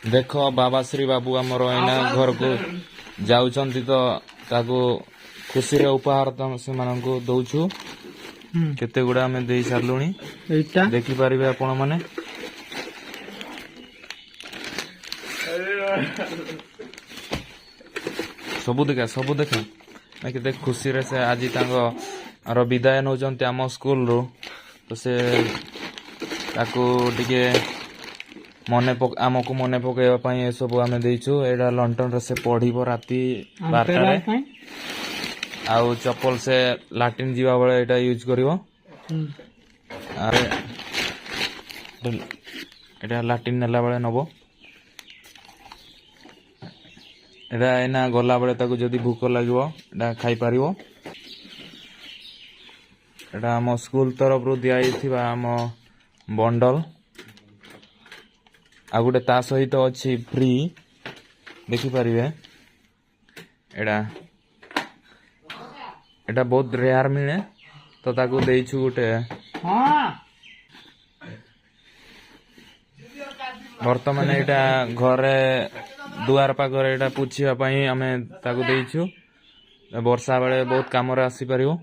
देख बाबा श्री बाबू आमर एना घर को जाउछंती तो ताको खुशी रे उपहार से माननको दउछु केते गुडा हमें देई सारलुनी एटा देखि परिबे आपण माने सबु देखा ना केते खुशी रे से आज तांको आरो विदाय नउचंती आम स्कूल रो तो से ताको टिके आमको मने पकेवा पाई ए सब आमे देइछु एडा लंटन रे से पढिबो राती 12 रे आउ चप्पल से लाटिन जीवा बेले एटा यूज करिवो अरे एटा लाटिन नेला बेले नबो एटा एना गला बेले ताको जदी भूख लागिवो एटा खाई पारिवो एटा हम स्कूल तरफ रु दियाई थिबा हम बंडल आ गोटे ता सहित अच्छी फ्री देखि पारिबे एडा एटा बहुत रेयर मिले तो ताको देइछु गोटे वर्तमान एटा घरे दुआर पाखरे एटा पुछिया पई हमें ताको देइछु वर्षा बेले बहुत काम रे आसी परिवो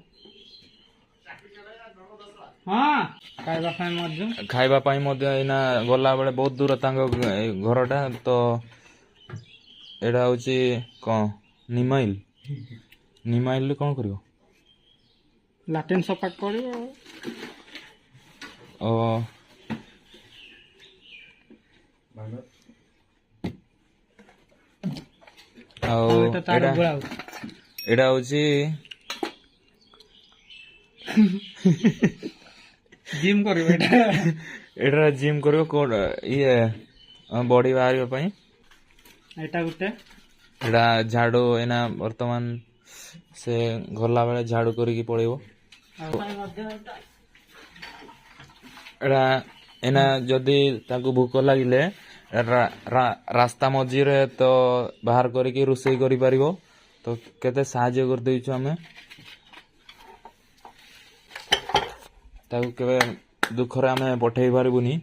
खाइबा पाई मध्य एना गला बेले बहुत दूर तांग घरटा तो एडा होची कोन निमाइल कोन करियो लाटिन सफा करियो ओ एडा होची जिम करियो एडा जिम करियो कोड ये बॉडी बाहरियो पई एटा गुटे एडा झाड़ू एना वर्तमान से गला बेले झाड़ू करी की पड़ेबो एडा एना जदी ताको भूख लागिले रास्ता मझी रे तो बाहर करी की रोसई करी पारिबो तो केते सहाय्य कर देइछु हमें ताको केबे दुख रे हमें पठेई पारिबुनी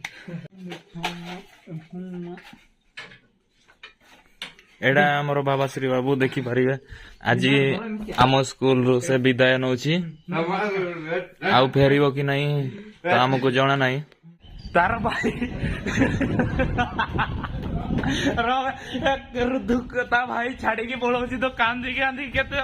एडा हमर बाबा श्री बाबू देखि पारिबे आज आम स्कूल रो से विदाय नउची आउ फेरिबो कि नहीं तो हमको जाना नहीं तार भाई दुख ता भाई छाड़ी की पड़ोसी तो कांदी के केते